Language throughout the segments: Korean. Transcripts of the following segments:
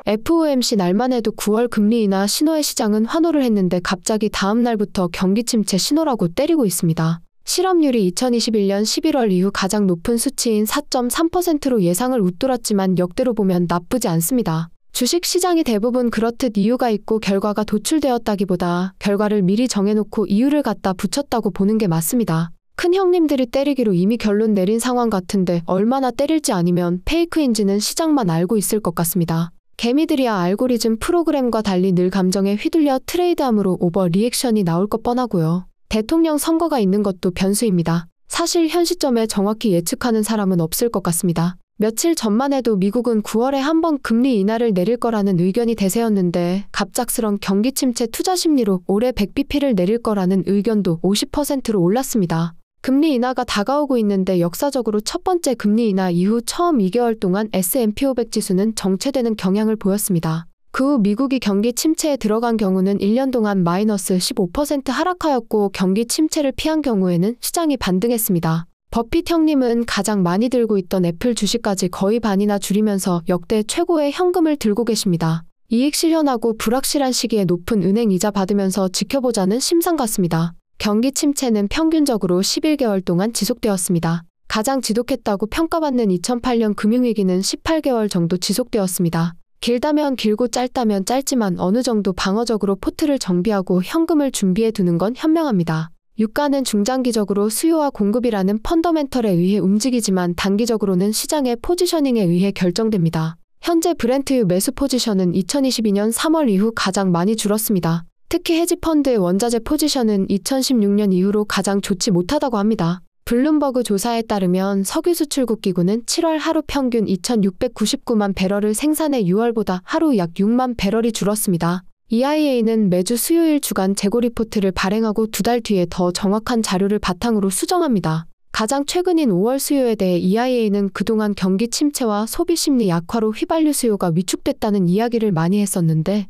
FOMC 날만 해도 9월 금리 인하 신호의 시장은 환호를 했는데 갑자기 다음 날부터 경기 침체 신호라고 때리고 있습니다. 실업률이 2021년 11월 이후 가장 높은 수치인 4.3%로 예상을 웃돌았지만 역대로 보면 나쁘지 않습니다. 주식시장이 대부분 그렇듯 이유가 있고 결과가 도출되었다기보다 결과를 미리 정해놓고 이유를 갖다 붙였다고 보는 게 맞습니다. 큰 형님들이 때리기로 이미 결론 내린 상황 같은데 얼마나 때릴지 아니면 페이크인지는 시장만 알고 있을 것 같습니다. 개미들이야 알고리즘 프로그램과 달리 늘 감정에 휘둘려 트레이드함으로 오버 리액션이 나올 것 뻔하고요. 대통령 선거가 있는 것도 변수입니다. 사실 현 시점에 정확히 예측하는 사람은 없을 것 같습니다. 며칠 전만 해도 미국은 9월에 한 번 금리 인하를 내릴 거라는 의견이 대세였는데 갑작스런 경기 침체 투자 심리로 올해 100bp를 내릴 거라는 의견도 50%로 올랐습니다. 금리 인하가 다가오고 있는데 역사적으로 첫 번째 금리 인하 이후 처음 2개월 동안 S&P 500 지수는 정체되는 경향을 보였습니다. 그 후 미국이 경기 침체에 들어간 경우는 1년 동안 마이너스 15% 하락하였고 경기 침체를 피한 경우에는 시장이 반등했습니다. 버핏 형님은 가장 많이 들고 있던 애플 주식까지 거의 반이나 줄이면서 역대 최고의 현금을 들고 계십니다. 이익 실현하고 불확실한 시기에 높은 은행 이자 받으면서 지켜보자는 심상 같습니다. 경기 침체는 평균적으로 11개월 동안 지속되었습니다. 가장 지독했다고 평가받는 2008년 금융위기는 18개월 정도 지속되었습니다. 길다면 길고 짧다면 짧지만 어느 정도 방어적으로 포트를 정비하고 현금을 준비해 두는 건 현명합니다. 유가는 중장기적으로 수요와 공급이라는 펀더멘털에 의해 움직이지만 단기적으로는 시장의 포지셔닝에 의해 결정됩니다. 현재 브렌트유 매수 포지션은 2022년 3월 이후 가장 많이 줄었습니다. 특히 헤지펀드의 원자재 포지션은 2016년 이후로 가장 좋지 못하다고 합니다. 블룸버그 조사에 따르면 석유 수출국 기구는 7월 하루 평균 2,699만 배럴을 생산해 6월보다 하루 약 6만 배럴이 줄었습니다. EIA는 매주 수요일 주간 재고 리포트를 발행하고 2달 뒤에 더 정확한 자료를 바탕으로 수정합니다. 가장 최근인 5월 수요에 대해 EIA는 그동안 경기 침체와 소비 심리 약화로 휘발유 수요가 위축됐다는 이야기를 많이 했었는데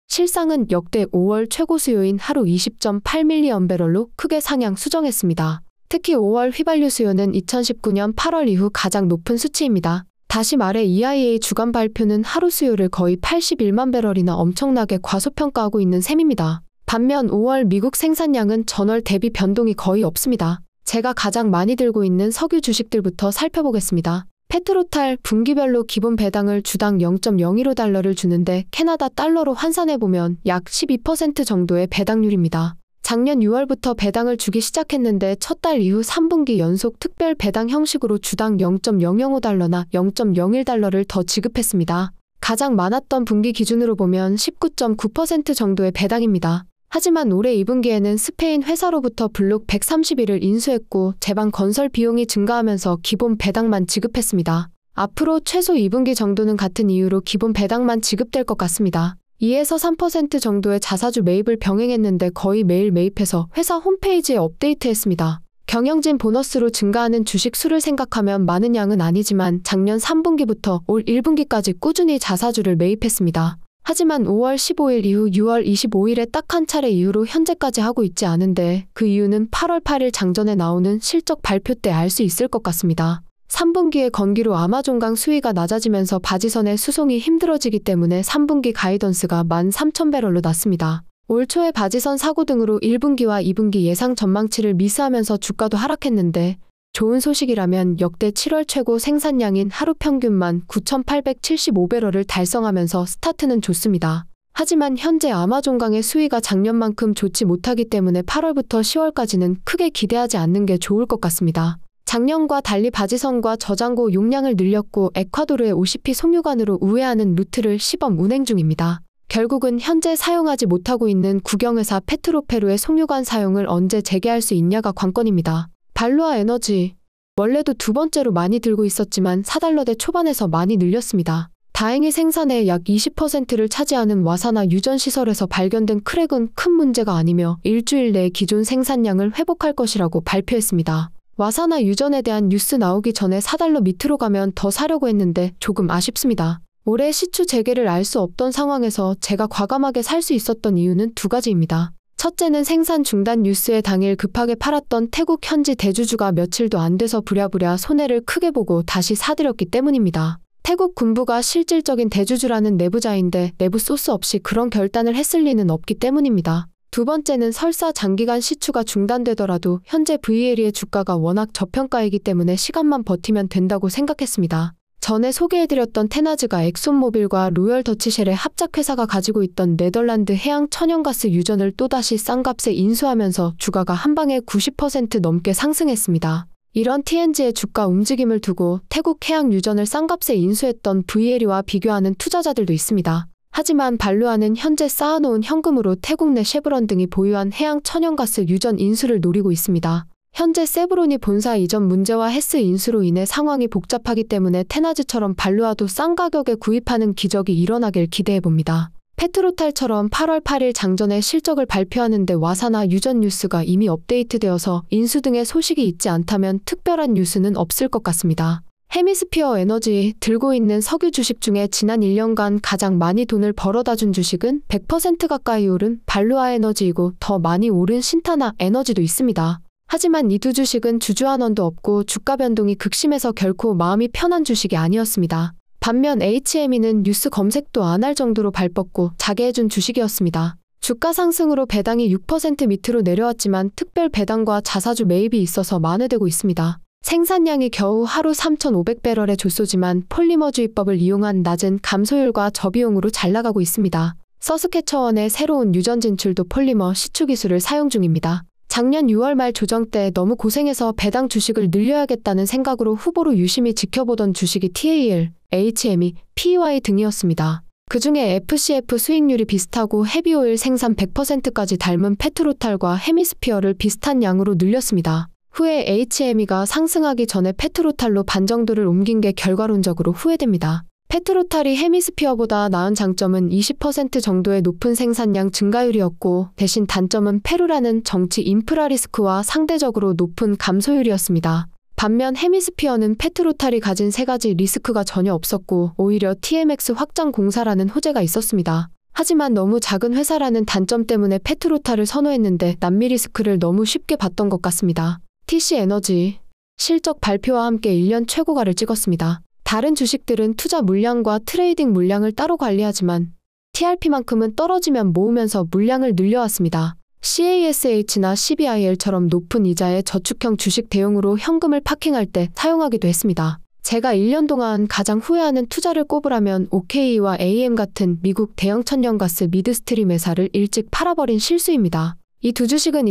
실상은 역대 5월 최고 수요인 하루 20.8밀리언배럴로 크게 상향 수정했습니다. 특히 5월 휘발유 수요는 2019년 8월 이후 가장 높은 수치입니다. 다시 말해 EIA 주간 발표는 하루 수요를 거의 81만 배럴이나 엄청나게 과소평가하고 있는 셈입니다. 반면 5월 미국 생산량은 전월 대비 변동이 거의 없습니다. 제가 가장 많이 들고 있는 석유 주식들부터 살펴보겠습니다. 페트로탈 분기별로 기본 배당을 주당 0.015달러를 주는데 캐나다 달러로 환산해보면 약 12% 정도의 배당률입니다. 작년 6월부터 배당을 주기 시작했는데 첫 달 이후 3분기 연속 특별 배당 형식으로 주당 0.005달러나 0.01달러를 더 지급했습니다. 가장 많았던 분기 기준으로 보면 19.9% 정도의 배당입니다. 하지만 올해 2분기에는 스페인 회사로부터 블록 131을 인수했고 제방 건설 비용이 증가하면서 기본 배당만 지급했습니다. 앞으로 최소 2분기 정도는 같은 이유로 기본 배당만 지급될 것 같습니다. 2에서 3% 정도의 자사주 매입을 병행했는데 거의 매일 매입해서 회사 홈페이지에 업데이트했습니다. 경영진 보너스로 증가하는 주식 수를 생각하면 많은 양은 아니지만 작년 3분기부터 올 1분기까지 꾸준히 자사주를 매입했습니다. 하지만 5월 15일 이후 6월 25일에 딱 한 차례 이후로 현재까지 하고 있지 않은데 그 이유는 8월 8일 장전에 나오는 실적 발표 때 알 수 있을 것 같습니다. 3분기에 건기로 아마존강 수위가 낮아지면서 바지선의 수송이 힘들어지기 때문에 3분기 가이던스가 13,000배럴로 낮습니다. 올 초에 바지선 사고 등으로 1분기와 2분기 예상 전망치를 미스하면서 주가도 하락했는데 좋은 소식이라면 역대 7월 최고 생산량인 하루 평균만 9,875배럴을 달성하면서 스타트는 좋습니다. 하지만 현재 아마존강의 수위가 작년만큼 좋지 못하기 때문에 8월부터 10월까지는 크게 기대하지 않는 게 좋을 것 같습니다. 작년과 달리 바지선과 저장고 용량을 늘렸고 에콰도르의 OCP 송유관으로 우회하는 루트를 시범 운행 중입니다. 결국은 현재 사용하지 못하고 있는 국영회사 페트로페루의 송유관 사용을 언제 재개할 수 있냐가 관건입니다. 발로아 에너지. 원래도 두 번째로 많이 들고 있었지만 4달러대 초반에서 많이 늘렸습니다. 다행히 생산의 약 20%를 차지하는 와사나 유전시설에서 발견된 크랙은 큰 문제가 아니며 일주일 내에 기존 생산량을 회복할 것이라고 발표했습니다. 와사나 유전에 대한 뉴스 나오기 전에 4달러 밑으로 가면 더 사려고 했는데 조금 아쉽습니다. 올해 시추 재개를 알 수 없던 상황에서 제가 과감하게 살 수 있었던 이유는 두 가지입니다. 첫째는 생산 중단 뉴스의 당일 급하게 팔았던 태국 현지 대주주가 며칠도 안 돼서 부랴부랴 손해를 크게 보고 다시 사들였기 때문입니다. 태국 군부가 실질적인 대주주라는 내부자인데 내부 소스 없이 그런 결단을 했을 리는 없기 때문입니다. 두 번째는 설사 장기간 시추가 중단되더라도 현재 VLE의 주가가 워낙 저평가이기 때문에 시간만 버티면 된다고 생각했습니다. 전에 소개해드렸던 테나즈가 엑손모빌과 로열 더치쉘의 합작회사가 가지고 있던 네덜란드 해양 천연가스 유전을 또다시 싼 값에 인수하면서 주가가 한방에 90% 넘게 상승했습니다. 이런 TNG의 주가 움직임을 두고 태국 해양 유전을 싼 값에 인수했던 VLE와 비교하는 투자자들도 있습니다. 하지만 반루아는 현재 쌓아놓은 현금으로 태국 내 쉐브론 등이 보유한 해양 천연가스 유전 인수를 노리고 있습니다. 현재 세브론이 본사 이전 문제와 헤스 인수로 인해 상황이 복잡하기 때문에 테나즈처럼 반루아도 싼 가격에 구입하는 기적이 일어나길 기대해봅니다. 페트로탈처럼 8월 8일 장전에 실적을 발표하는데 와사나 유전 뉴스가 이미 업데이트되어서 인수 등의 소식이 있지 않다면 특별한 뉴스는 없을 것 같습니다. 헤미스피어 에너지 들고 있는 석유 주식 중에 지난 1년간 가장 많이 돈을 벌어다 준 주식은 100% 가까이 오른 발루아 에너지이고 더 많이 오른 신타나 에너지도 있습니다. 하지만 이 두 주식은 주주환원도 없고 주가 변동이 극심해서 결코 마음이 편한 주식이 아니었습니다. 반면 HME는 뉴스 검색도 안 할 정도로 발뻗고 자개해준 주식이었습니다. 주가 상승으로 배당이 6% 밑으로 내려왔지만 특별 배당과 자사주 매입이 있어서 만회되고 있습니다. 생산량이 겨우 하루 3,500배럴의 조소지만 폴리머 주입법을 이용한 낮은 감소율과 저비용으로 잘 나가고 있습니다. 서스케처원의 새로운 유전 진출도 폴리머 시추 기술을 사용 중입니다. 작년 6월 말 조정 때 너무 고생해서 배당 주식을 늘려야겠다는 생각으로 후보로 유심히 지켜보던 주식이 TAL, HME, PEY 등이었습니다. 그중에 FCF 수익률이 비슷하고 헤비오일 생산 100%까지 닮은 페트로탈과 헤미스피어를 비슷한 양으로 늘렸습니다. 후에 HME가 상승하기 전에 페트로탈로 반정도를 옮긴 게 결과론적으로 후회됩니다. 페트로탈이 헤미스피어보다 나은 장점은 20% 정도의 높은 생산량 증가율이었고 대신 단점은 페루라는 정치 인프라 리스크와 상대적으로 높은 감소율이었습니다. 반면 헤미스피어는 페트로탈이 가진 세 가지 리스크가 전혀 없었고 오히려 TMX 확장 공사라는 호재가 있었습니다. 하지만 너무 작은 회사라는 단점 때문에 페트로탈을 선호했는데 남미 리스크를 너무 쉽게 봤던 것 같습니다. TC에너지 실적 발표와 함께 1년 최고가를 찍었습니다. 다른 주식들은 투자 물량과 트레이딩 물량을 따로 관리하지만 TRP만큼은 떨어지면 모으면서 물량을 늘려왔습니다. CASH나 CBIL처럼 높은 이자의 저축형 주식 대용으로 현금을 파킹할 때 사용하기도 했습니다. 제가 1년 동안 가장 후회하는 투자를 꼽으라면 OKE와 AM 같은 미국 대형 천연가스 미드스트림 회사를 일찍 팔아버린 실수입니다. 이 두 주식은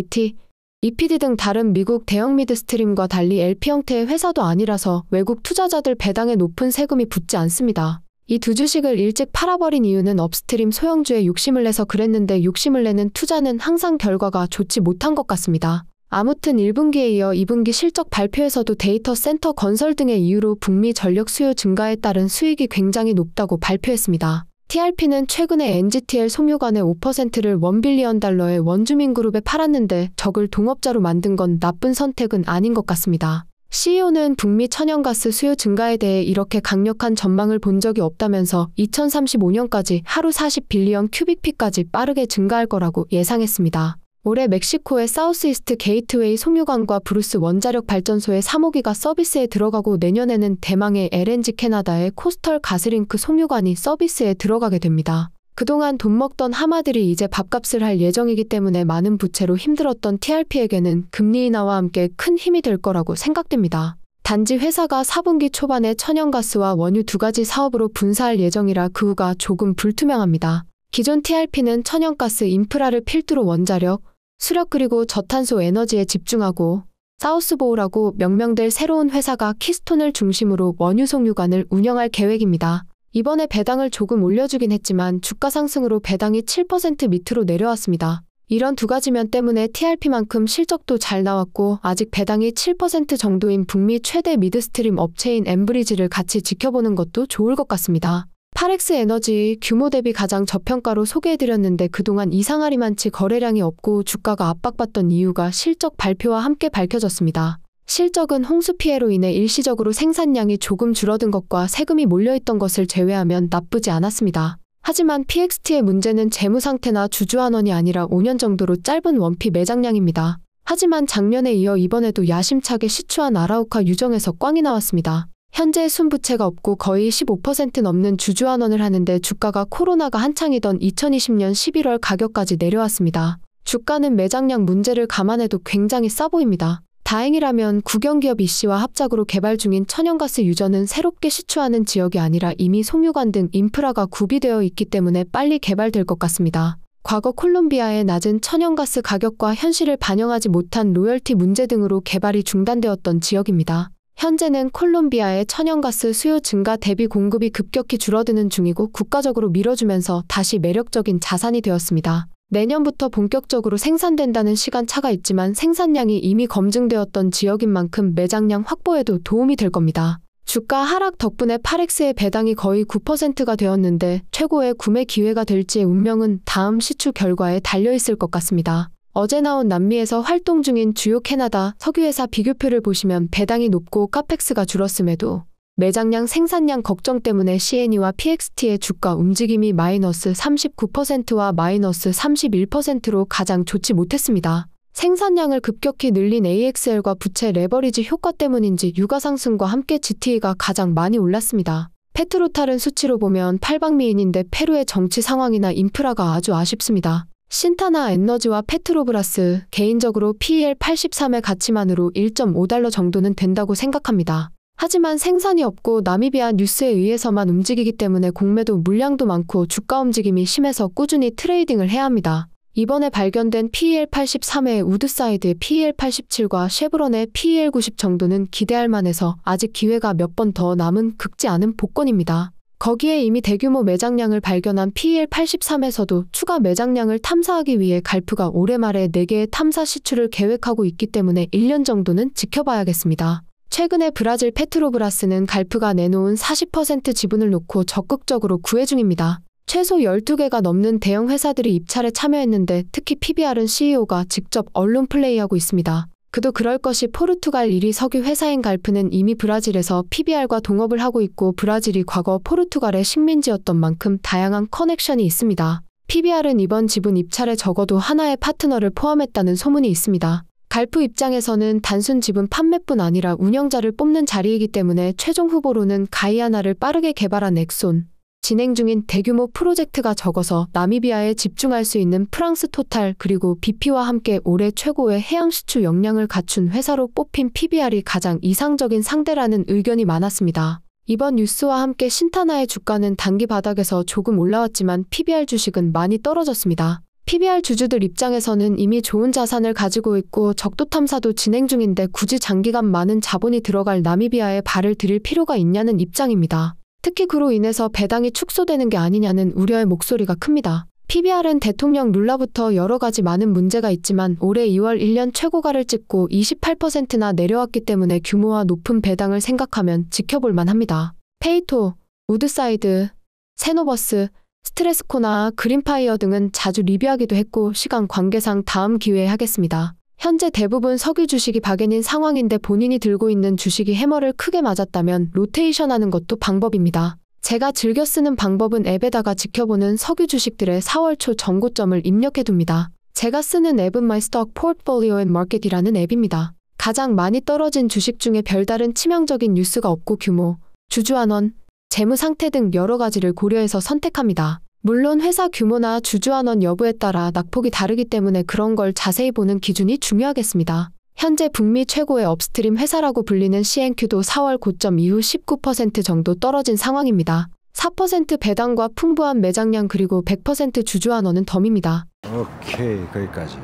EPD 등 다른 미국 대형 미드스트림과 달리 LP 형태의 회사도 아니라서 외국 투자자들 배당에 높은 세금이 붙지 않습니다. 이 두 주식을 일찍 팔아버린 이유는 업스트림 소형주에 욕심을 내서 그랬는데 욕심을 내는 투자는 항상 결과가 좋지 못한 것 같습니다. 아무튼 1분기에 이어 2분기 실적 발표에서도 데이터 센터 건설 등의 이유로 북미 전력 수요 증가에 따른 수익이 굉장히 높다고 발표했습니다. TRP는 최근에 NGTL 송유관의 5%를 $1빌리언의 원주민 그룹에 팔았는데 적을 동업자로 만든 건 나쁜 선택은 아닌 것 같습니다. CEO는 북미 천연가스 수요 증가에 대해 이렇게 강력한 전망을 본 적이 없다면서 2035년까지 하루 40빌리언 큐빅피까지 빠르게 증가할 거라고 예상했습니다. 올해 멕시코의 사우스이스트 게이트웨이 송유관과 브루스 원자력 발전소의 3호기가 서비스에 들어가고 내년에는 대망의 LNG 캐나다의 코스털 가스링크 송유관이 서비스에 들어가게 됩니다. 그동안 돈 먹던 하마들이 이제 밥값을 할 예정이기 때문에 많은 부채로 힘들었던 TRP에게는 금리 인하와 함께 큰 힘이 될 거라고 생각됩니다. 단지 회사가 4분기 초반에 천연가스와 원유 두 가지 사업으로 분사할 예정이라 그 후가 조금 불투명합니다. 기존 TRP는 천연가스 인프라를 필두로 원자력, 수력 그리고 저탄소 에너지에 집중하고 사우스보우라고 명명될 새로운 회사가 키스톤을 중심으로 원유 송유관을 운영할 계획입니다. 이번에 배당을 조금 올려주긴 했지만 주가 상승으로 배당이 7% 밑으로 내려왔습니다. 이런 두 가지 면 때문에 TRP만큼 실적도 잘 나왔고 아직 배당이 7% 정도인 북미 최대 미드스트림 업체인 엠브리지를 같이 지켜보는 것도 좋을 것 같습니다. 파렉스 에너지 규모 대비 가장 저평가로 소개해드렸는데 그동안 이상하리만치 거래량이 없고 주가가 압박받던 이유가 실적 발표와 함께 밝혀졌습니다. 실적은 홍수 피해로 인해 일시적으로 생산량이 조금 줄어든 것과 세금이 몰려있던 것을 제외하면 나쁘지 않았습니다. 하지만 PXT의 문제는 재무 상태나 주주환원이 아니라 5년 정도로 짧은 원피 매장량입니다. 하지만 작년에 이어 이번에도 야심차게 시추한 아라우카 유정에서 꽝이 나왔습니다. 현재 순부채가 없고 거의 15% 넘는 주주환원을 하는데 주가가 코로나가 한창이던 2020년 11월 가격까지 내려왔습니다. 주가는 매장량 문제를 감안해도 굉장히 싸 보입니다. 다행이라면 국영기업 이씨와 합작으로 개발 중인 천연가스 유저는 새롭게 시추하는 지역이 아니라 이미 송유관 등 인프라가 구비되어 있기 때문에 빨리 개발될 것 같습니다. 과거 콜롬비아의 낮은 천연가스 가격과 현실을 반영하지 못한 로열티 문제 등으로 개발이 중단되었던 지역입니다. 현재는 콜롬비아의 천연가스 수요 증가 대비 공급이 급격히 줄어드는 중이고 국가적으로 밀어주면서 다시 매력적인 자산이 되었습니다. 내년부터 본격적으로 생산된다는 시간차가 있지만 생산량이 이미 검증되었던 지역인 만큼 매장량 확보에도 도움이 될 겁니다. 주가 하락 덕분에 파렉스의 배당이 거의 9%가 되었는데 최고의 구매 기회가 될지의 운명은 다음 시추 결과에 달려있을 것 같습니다. 어제 나온 남미에서 활동 중인 주요 캐나다 석유회사 비교표를 보시면 배당이 높고 카펙스가 줄었음에도 매장량 생산량 걱정 때문에 CNE와 PXT의 주가 움직임이 마이너스 39%와 마이너스 31%로 가장 좋지 못했습니다. 생산량을 급격히 늘린 AXL과 부채 레버리지 효과 때문인지 유가 상승과 함께 GT가 가장 많이 올랐습니다. 페트로탈은 수치로 보면 팔방미인인데 페루의 정치 상황이나 인프라가 아주 아쉽습니다. 신타나 에너지와 페트로브라스, 개인적으로 PER 83의 가치만으로 1.5달러 정도는 된다고 생각합니다. 하지만 생산이 없고 나미비아 뉴스에 의해서만 움직이기 때문에 공매도 물량도 많고 주가 움직임이 심해서 꾸준히 트레이딩을 해야 합니다. 이번에 발견된 PER 83의 우드사이드의 PER 87과 쉐브론의 PER 90 정도는 기대할 만해서 아직 기회가 몇 번 더 남은 극지 않은 복권입니다. 거기에 이미 대규모 매장량을 발견한 PER 83에서도 추가 매장량을 탐사하기 위해 갈프가 올해 말에 4개의 탐사 시추를 계획하고 있기 때문에 1년 정도는 지켜봐야겠습니다. 최근에 브라질 페트로브라스는 갈프가 내놓은 40% 지분을 놓고 적극적으로 구애 중입니다. 최소 12개가 넘는 대형 회사들이 입찰에 참여했는데 특히 PBR은 CEO가 직접 언론 플레이하고 있습니다. 그도 그럴 것이 포르투갈 1위 석유 회사인 갈프는 이미 브라질에서 PBR과 동업을 하고 있고 브라질이 과거 포르투갈의 식민지였던 만큼 다양한 커넥션이 있습니다. PBR은 이번 지분 입찰에 적어도 하나의 파트너를 포함했다는 소문이 있습니다. 갈프 입장에서는 단순 지분 판매뿐 아니라 운영자를 뽑는 자리이기 때문에 최종 후보로는 가이아나를 빠르게 개발한 엑손, 진행 중인 대규모 프로젝트가 적어서 나미비아에 집중할 수 있는 프랑스 토탈 그리고 BP와 함께 올해 최고의 해양 시추 역량을 갖춘 회사로 뽑힌 PBR이 가장 이상적인 상대라는 의견이 많았습니다. 이번 뉴스와 함께 신타나의 주가는 단기 바닥에서 조금 올라왔지만 PBR 주식은 많이 떨어졌습니다. PBR 주주들 입장에서는 이미 좋은 자산을 가지고 있고 적도 탐사도 진행 중인데 굳이 장기간 많은 자본이 들어갈 나미비아에 발을 들일 필요가 있냐는 입장입니다. 특히 그로 인해서 배당이 축소되는 게 아니냐는 우려의 목소리가 큽니다. PBR은 대통령 룰라부터 여러 가지 많은 문제가 있지만 올해 2월 1년 최고가를 찍고 28%나 내려왔기 때문에 규모와 높은 배당을 생각하면 지켜볼 만합니다. 페이토, 우드사이드, 세노버스, 스트레스코나 그린파이어 등은 자주 리뷰하기도 했고 시간 관계상 다음 기회에 하겠습니다. 현재 대부분 석유 주식이 박앤인 상황인데 본인이 들고 있는 주식이 해머를 크게 맞았다면 로테이션하는 것도 방법입니다. 제가 즐겨 쓰는 방법은 앱에다가 지켜보는 석유 주식들의 4월 초 정고점을 입력해둡니다. 제가 쓰는 앱은 My Stock Portfolio and Market이라는 앱입니다. 가장 많이 떨어진 주식 중에 별다른 치명적인 뉴스가 없고 규모, 주주환원, 재무 상태 등 여러 가지를 고려해서 선택합니다. 물론 회사 규모나 주주환원 여부에 따라 낙폭이 다르기 때문에 그런 걸 자세히 보는 기준이 중요하겠습니다. 현재 북미 최고의 업스트림 회사라고 불리는 CNQ도 4월 고점 이후 19% 정도 떨어진 상황입니다. 4% 배당과 풍부한 매장량 그리고 100% 주주환원은 덤입니다. 오케이, 거기까지.